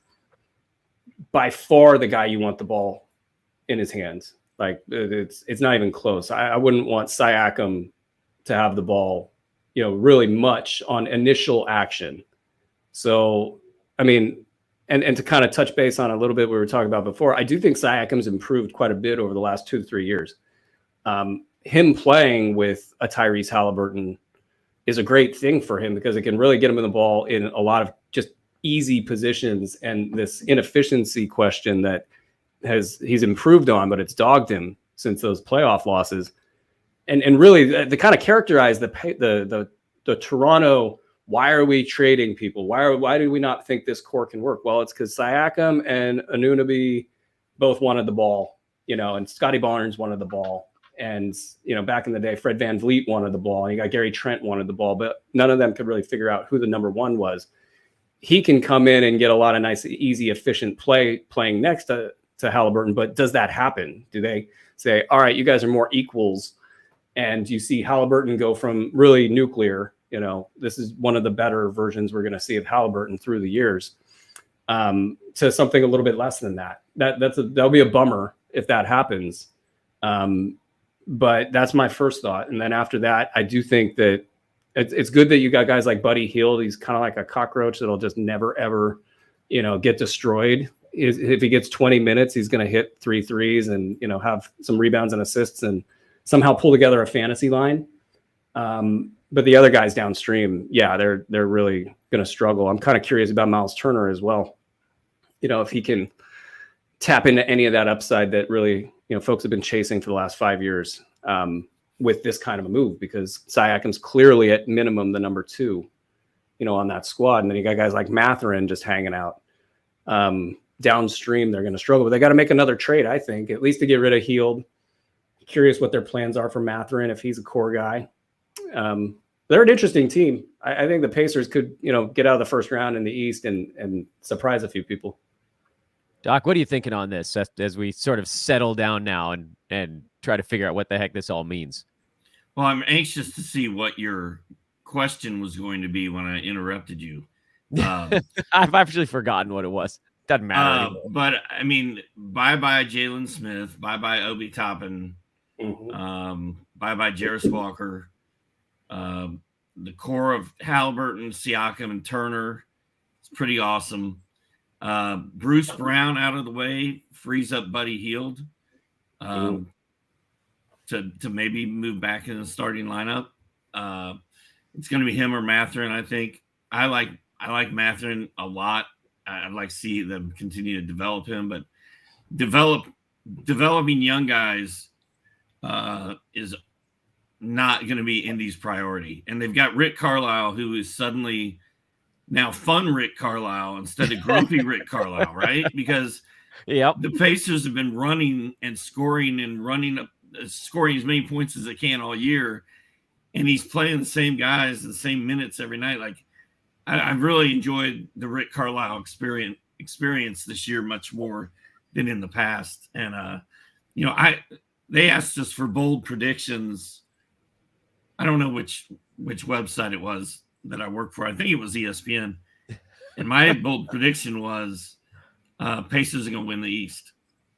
Speaker 3: by far the guy you want the ball in his hands. Like, it's not even close. I wouldn't want Siakam to have the ball, really much on initial action. So, I mean, and to kind of touch base on a little bit we were talking about before, I do think Siakam's improved quite a bit over the last 2 to 3 years. Him playing with a Tyrese Halliburton is a great thing for him because it can really get him in the ball in a lot of just easy positions. And this inefficiency question that he's improved on, but it's dogged him since those playoff losses. And really, they kind of characterize the Toronto. Why are we trading people? Why do we not think this core can work? Well, it's because Siakam and Anunoby both wanted the ball, and Scotty Barnes wanted the ball. And, back in the day, Fred VanVleet wanted the ball. And you got Gary Trent wanted the ball, but none of them could really figure out who the number 1 was. He can come in and get a lot of nice, easy, efficient playing next to Halliburton. But does that happen? Do they say, all right, you guys are more equals? And you see Halliburton go from really nuclear, this is one of the better versions we're going to see of Halliburton through the years, to something a little bit less than that. That'll be a bummer if that happens. But that's my first thought. And then after that, I do think that it's good that you got guys like Buddy Hield. He's kind of like a cockroach that'll just never, ever, get destroyed. If he gets 20 minutes, he's going to hit 3 threes and, have some rebounds and assists and somehow pull together a fantasy line. But the other guys downstream, yeah, they're really going to struggle. I'm kind of curious about Miles Turner as well. If he can tap into any of that upside that really, folks have been chasing for the last 5 years with this kind of a move, because Siakam's clearly at minimum the number 2, on that squad. And then you got guys like Mathurin just hanging out. Downstream, they're going to struggle, but they got to make another trade, I think, at least to get rid of Hield. Curious what their plans are for Mathurin if he's a core guy. They're an interesting team. I think the Pacers could, get out of the first round in the East and surprise a few people.
Speaker 1: Doc, what are you thinking on this as we sort of settle down now and try to figure out what the heck this all means?
Speaker 2: Well, I'm anxious to see what your question was going to be when I interrupted you.
Speaker 1: I've actually forgotten what it was. Doesn't matter anymore.
Speaker 2: But I mean, bye-bye Jalen Smith, bye-bye Obi Toppin, bye-bye Jarris Walker. The core of Halliburton, Siakam, and Turner is pretty awesome. Bruce Brown out of the way frees up Buddy Hield to maybe move back in the starting lineup. It's going to be him or Mathurin. I think I like Mathurin a lot. I'd like to see them continue to develop him, but developing young guys is not going to be Indy's priority. And they've got Rick Carlisle, who is suddenly now fun Rick Carlisle instead of grumpy Rick Carlisle, right? Because the Pacers have been running and scoring as many points as they can all year, and he's playing the same guys, the same minutes every night. Like, I've really enjoyed the Rick Carlisle experience this year much more than in the past. And they asked us for bold predictions. I don't know which website it was that I worked for. I think it was ESPN. And my bold prediction was Pacers are going to win the East.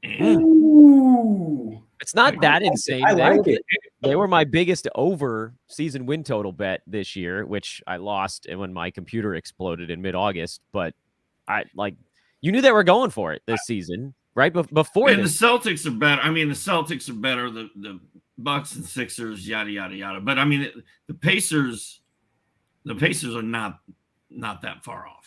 Speaker 3: Ooh.
Speaker 1: It's not that insane.
Speaker 3: I like it.
Speaker 1: They were my biggest over season win total bet this year, which I lost when my computer exploded in mid-August. But you knew they were going for it this season, right? Before
Speaker 2: the Celtics are better. I mean, the Celtics are better. The Bucks and Sixers, yada yada yada. But I mean, the Pacers are not that far off.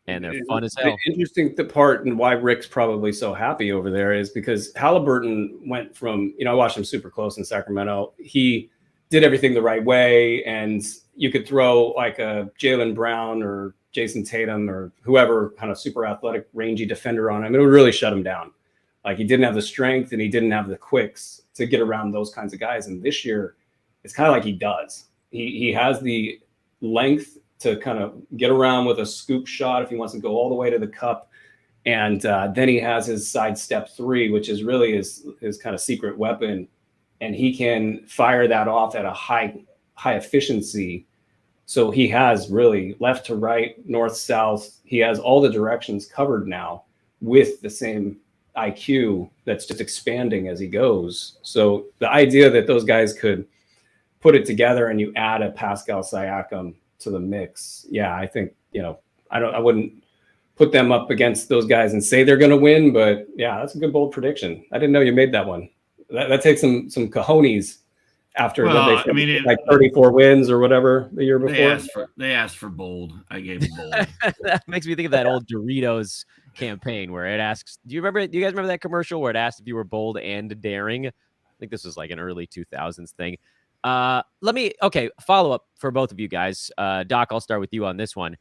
Speaker 1: And they're fun as hell.
Speaker 3: The interesting part and why Rick's probably so happy over there is because Halliburton went from, I watched him super close in Sacramento. He did everything the right way. And you could throw like a Jaylen Brown or Jason Tatum or whoever kind of super athletic, rangy defender on him. It would really shut him down. Like, he didn't have the strength and he didn't have the quicks to get around those kinds of guys. And this year, it's kind of like he does. He has the length to kind of get around with a scoop shot if he wants to go all the way to the cup. And then he has his sidestep three, which is really his kind of secret weapon. And he can fire that off at a high efficiency. So he has really left to right, north, south. He has all the directions covered now with the same IQ that's just expanding as he goes. So the idea that those guys could put it together and you add a Pascal Siakam to the mix. Yeah, I think, I wouldn't put them up against those guys and say they're going to win, but yeah, that's a good bold prediction. I didn't know you made that one. That takes some cojones after they 34 wins or whatever the year before.
Speaker 2: They asked for bold. I gave them bold.
Speaker 1: That makes me think of that old Doritos campaign where it asks, do you guys remember that commercial where it asked if you were bold and daring? I think this was like an early 2000s thing. Follow up for both of you guys. Doc, I'll start with you on this one.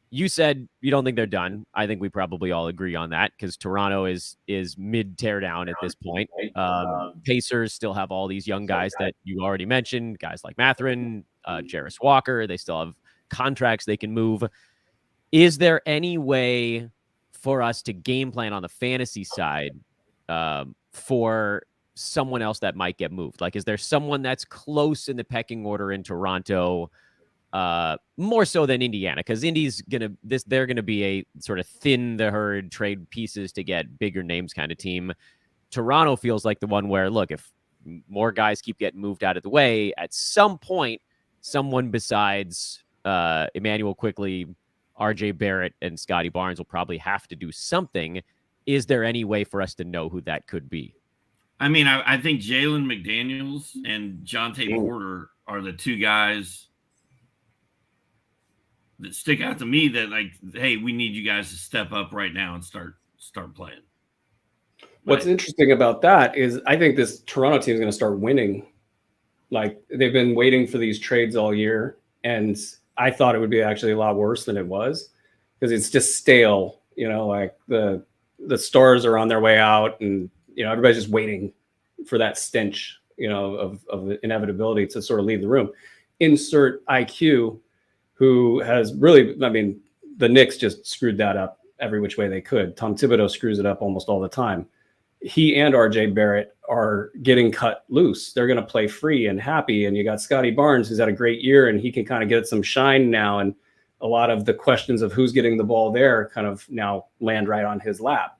Speaker 1: You said you don't think they're done. I think we probably all agree on that because Toronto is mid teardown at this point. Pacers still have all these young guys that you already mentioned, guys like Mathurin, Jarris Walker. They still have contracts they can move. Is there any way for us to game plan on the fantasy side for someone else that might get moved? Like, is there someone that's close in the pecking order in Toronto, more so than Indiana? Because they're gonna be a sort of thin the herd, trade pieces to get bigger names kind of team. Toronto feels like the one where, look, if more guys keep getting moved out of the way, at some point, someone besides Emmanuel Quickley, RJ Barrett, and Scotty Barnes will probably have to do something. Is there any way for us to know who that could be?
Speaker 2: I mean, I think Jalen McDaniels and Jonte Porter are the two guys that stick out to me that, like, hey, we need you guys to step up right now and start playing.
Speaker 3: What's interesting about that is I think this Toronto team is going to start winning. Like, they've been waiting for these trades all year, and I thought it would be actually a lot worse than it was because it's just stale. Like the stars are on their way out, and everybody's just waiting for that stench, of inevitability to sort of leave the room. Insert IQ, who has really, the Knicks just screwed that up every which way they could. Tom Thibodeau screws it up almost all the time. he and RJ Barrett are getting cut loose. They're going to play free and happy. And you got Scotty Barnes, who's had a great year, and he can kind of get some shine now. And a lot of the questions of who's getting the ball there kind of now land right on his lap.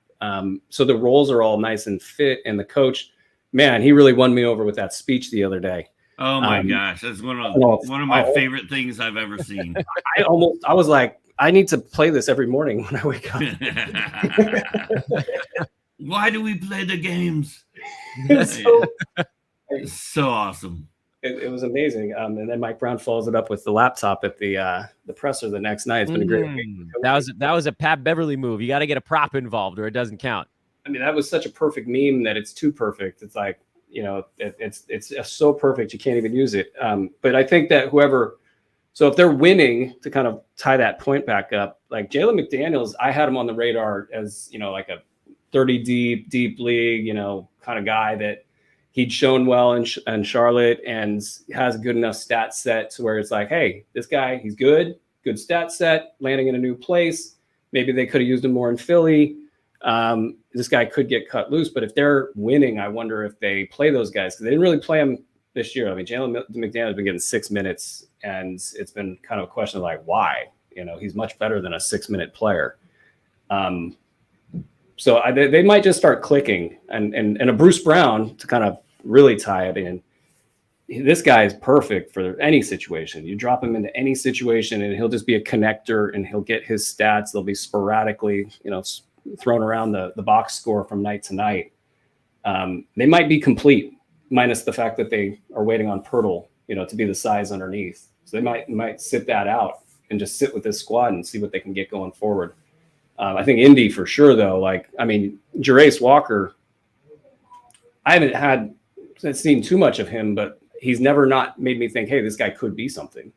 Speaker 3: So the roles are all nice and fit. And the coach, man, he really won me over with that speech the other day.
Speaker 2: Oh my gosh, that's one of my favorite things I've ever seen.
Speaker 3: I was like, I need to play this every morning when I wake up.
Speaker 2: Why do we play the games? So awesome.
Speaker 3: It was amazing. And then Mike Brown follows it up with the laptop at the presser the next night. It's been a great week.
Speaker 1: That was a Pat Beverly move. You got to get a prop involved or it doesn't count.
Speaker 3: I mean, that was such a perfect meme that it's too perfect. It's like, it's so perfect you can't even use it. But I think that so if they're winning, to kind of tie that point back up, like Jalen McDaniels, I had him on the radar as, like a 30 deep league, kind of guy that he'd shown well in Charlotte and has a good enough stat set to where it's like, hey, this guy, he's good stat set, landing in a new place. Maybe they could have used him more in Philly. This guy could get cut loose, but if they're winning, I wonder if they play those guys, because they didn't really play him this year. I mean, Jalen McDaniels has been getting 6 minutes, and it's been kind of a question of like, why? He's much better than a 6-minute player. So they might just start clicking, and a Bruce Brown to kind of really tie it in. This guy is perfect for any situation. You drop him into any situation, and he'll just be a connector, and he'll get his stats. They'll be sporadically, thrown around the box score from night to night. They might be complete, minus the fact that they are waiting on Pirtle, to be the size underneath. So they might sit that out and just sit with this squad and see what they can get going forward. I think Indy for sure, though. Jarace Walker, I haven't seen too much of him, but he's never not made me think, hey, this guy could be something.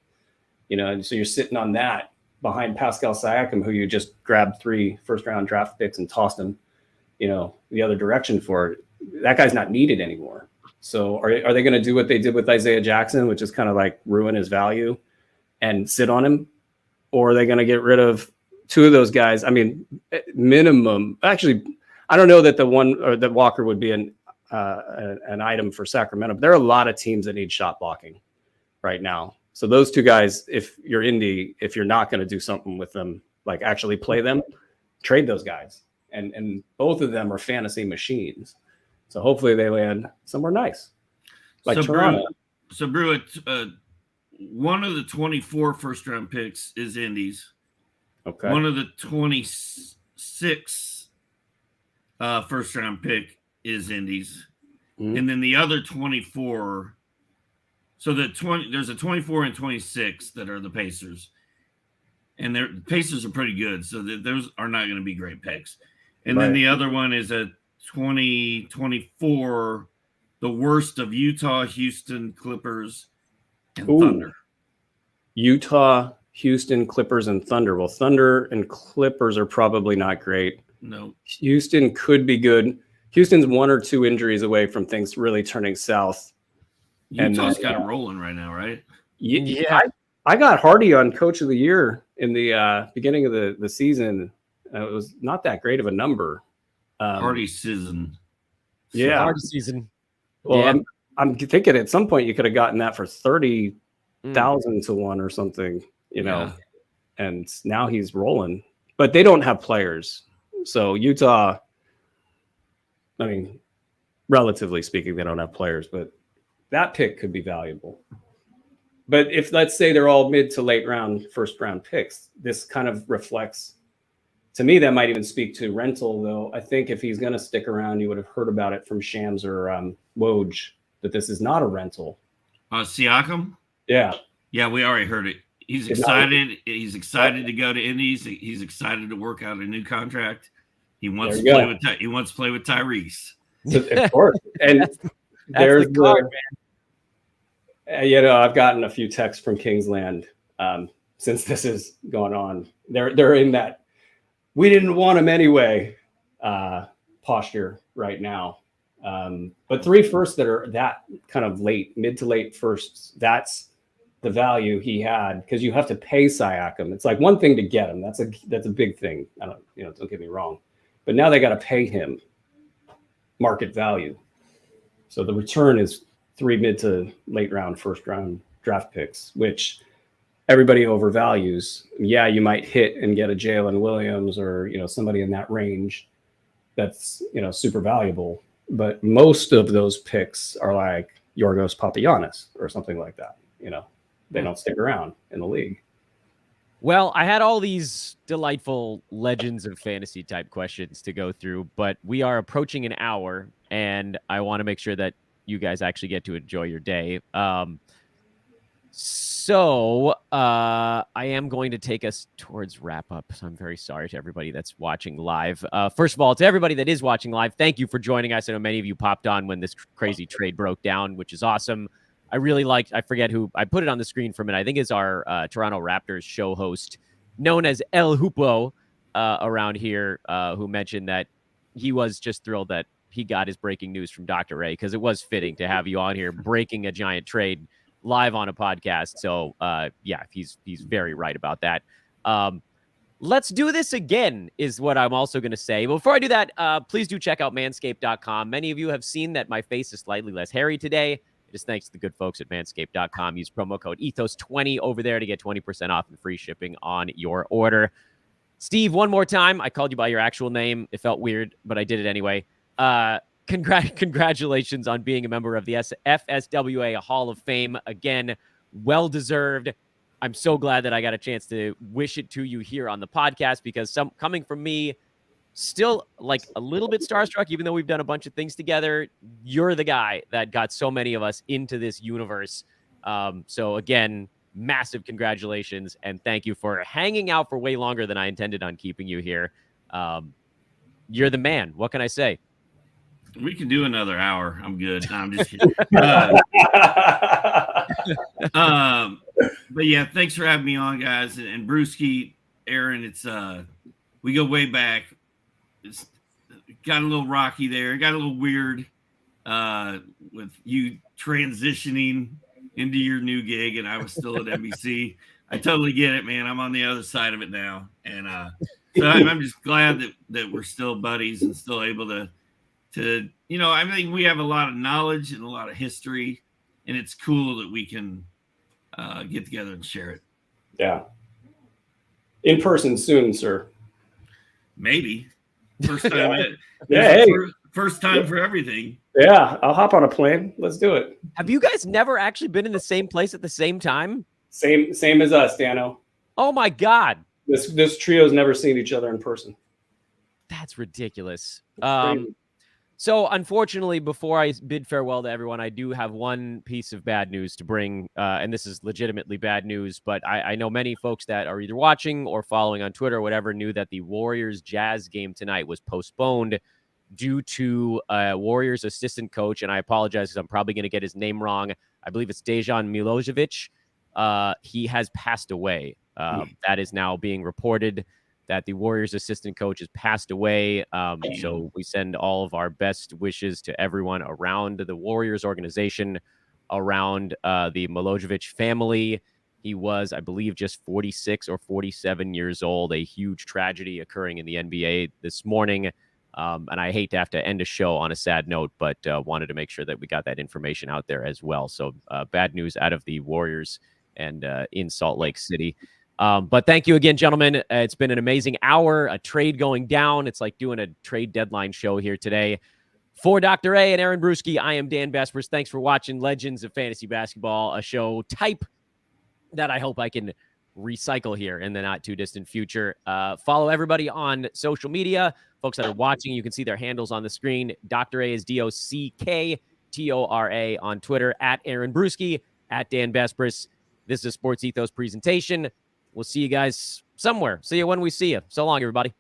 Speaker 3: And so you're sitting on that behind Pascal Siakam, who you just grabbed 3 first-round draft picks and tossed him, the other direction for it. That guy's not needed anymore. So are they going to do what they did with Isaiah Jackson, which is kind of like ruin his value and sit on him? Or are they going to get rid of 2 of those guys? I mean, minimum. Actually, I don't know that that Walker would be an item for Sacramento, but there are a lot of teams that need shot blocking right now. So those 2 guys, if you're Indy, if you're not going to do something with them, like actually play them, trade those guys. And both of them are fantasy machines. So hopefully they land somewhere nice, like Toronto.
Speaker 2: Brew, one of the 24 first-round picks is Indy's.
Speaker 3: Okay.
Speaker 2: One of the 26 first-round pick is Indy's. Mm-hmm. And then the other 24... So there's a 24 and 26 that are the Pacers, and the Pacers are pretty good. So those are not going to be great picks. And then the other one is a 2024, the worst of Utah, Houston, Clippers, and Thunder.
Speaker 3: Utah, Houston, Clippers, and Thunder. Well, Thunder and Clippers are probably not great.
Speaker 2: No.
Speaker 3: Houston could be good. Houston's 1 or 2 injuries away from things really turning south.
Speaker 2: Utah's got it rolling right now, right?
Speaker 3: Yeah. I got Hardy on Coach of the Year in the beginning of the season. It was not that great of a number.
Speaker 2: Hardy season.
Speaker 3: Yeah.
Speaker 1: Hardy season.
Speaker 3: Well, yeah. I'm thinking at some point you could have gotten that for 30,000 to 1 or something, and now he's rolling. But they don't have players. So Utah, I mean, relatively speaking, they don't have players, but that pick could be valuable. But if, let's say, they're all mid to late round, first round picks, this kind of reflects, to me, that might even speak to rental, though. I think if he's going to stick around, you would have heard about it from Shams or Woj, that this is not a rental.
Speaker 2: Siakam?
Speaker 3: Yeah.
Speaker 2: Yeah, we already heard it. He's excited. He's excited to go to Indies. He's excited to work out a new contract. He wants to play with Tyrese.
Speaker 3: Of course. And there's
Speaker 1: the card,
Speaker 3: man. I've gotten a few texts from Kingsland since this is going on. They're in that we didn't want him anyway posture right now. But 3 firsts that are that kind of late, mid to late firsts, that's the value he had, because you have to pay Siakam. It's like one thing to get him. That's a big thing. Don't get me wrong. But now they got to pay him. market value. So the return is 3 mid to late round, first round draft picks, which everybody overvalues. Yeah, you might hit and get a Jalen Williams or, somebody in that range that's, super valuable. But most of those picks are like Yorgos Papagiannis or something like that. They don't stick around in the league.
Speaker 1: Well, I had all these delightful legends of fantasy type questions to go through, but we are approaching an hour, and I want to make sure that you guys actually get to enjoy your day. So I am going to take us towards wrap up. So I'm very sorry to everybody that's watching live. First of all, to everybody that is watching live, thank you for joining us. I know many of you popped on when this crazy trade broke down, which is awesome. I really liked, I forget who, I put it on the screen for a minute. I think it's our Toronto Raptors show host, known as El Hupo around here, who mentioned that he was just thrilled that he got his breaking news from Dr. Ray, because it was fitting to have you on here breaking a giant trade live on a podcast. So, yeah, he's very right about that. Let's do this again is what I'm also going to say. Before I do that, please do check out manscaped.com. Many of you have seen that my face is slightly less hairy today. It is thanks to the good folks at manscaped.com. Use promo code ETHOS20 over there to get 20% off and free shipping on your order. Steve, one more time. I called you by your actual name. It felt weird, but I did it anyway. Congratulations on being a member of the FSWA Hall of Fame. Again, well-deserved. I'm so glad that I got a chance to wish it to you here on the podcast, because coming from me, still like a little bit starstruck, even though we've done a bunch of things together. You're the guy that got so many of us into this universe. So again, massive congratulations, and thank you for hanging out for way longer than I intended on keeping you here. You're the man. What can I say?
Speaker 2: We can do another hour. I'm good. No, I'm just kidding. But yeah, thanks for having me on, guys. And Bruski, Aaron, it's we go way back. It's got a little rocky there. It got a little weird with you transitioning into your new gig, and I was still at NBC. I totally get it, man. I'm on the other side of it now, and so I'm just glad that we're still buddies and still able to I think we have a lot of knowledge and a lot of history, and it's cool that we can get together and share it.
Speaker 3: Yeah. In person soon, sir.
Speaker 2: Maybe. First time. First time for everything.
Speaker 3: Yeah, I'll hop on a plane. Let's do it.
Speaker 1: Have you guys never actually been in the same place at the same time?
Speaker 3: Same as us, Dano.
Speaker 1: Oh my God.
Speaker 3: This trio's never seen each other in person.
Speaker 1: That's ridiculous. So unfortunately, before I bid farewell to everyone, I do have one piece of bad news to bring, and this is legitimately bad news, but I know many folks that are either watching or following on Twitter or whatever knew that the Warriors-Jazz game tonight was postponed due to Warriors assistant coach, and I apologize because I'm probably going to get his name wrong. I believe it's Dejan Milojevic. He has passed away. That is now being reported, that the Warriors assistant coach has passed away. So we send all of our best wishes to everyone around the Warriors organization, around the Milojevic family. He was, I believe, just 46 or 47 years old, a huge tragedy occurring in the NBA this morning. And I hate to have to end a show on a sad note, but wanted to make sure that we got that information out there as well. So bad news out of the Warriors and in Salt Lake City. But thank you again, gentlemen. It's been an amazing hour, a trade going down. It's like doing a trade deadline show here today. For Dr. A and Aaron Bruski, I am Dan Vespers. Thanks for watching Legends of Fantasy Basketball, a show type that I hope I can recycle here in the not too distant future. Follow everybody on social media. Folks that are watching, you can see their handles on the screen. Dr. A is DOCKTORA on Twitter, at Aaron Bruski, at Dan Vespers. This is a Sports Ethos presentation. We'll see you guys somewhere. See you when we see you. So long, everybody.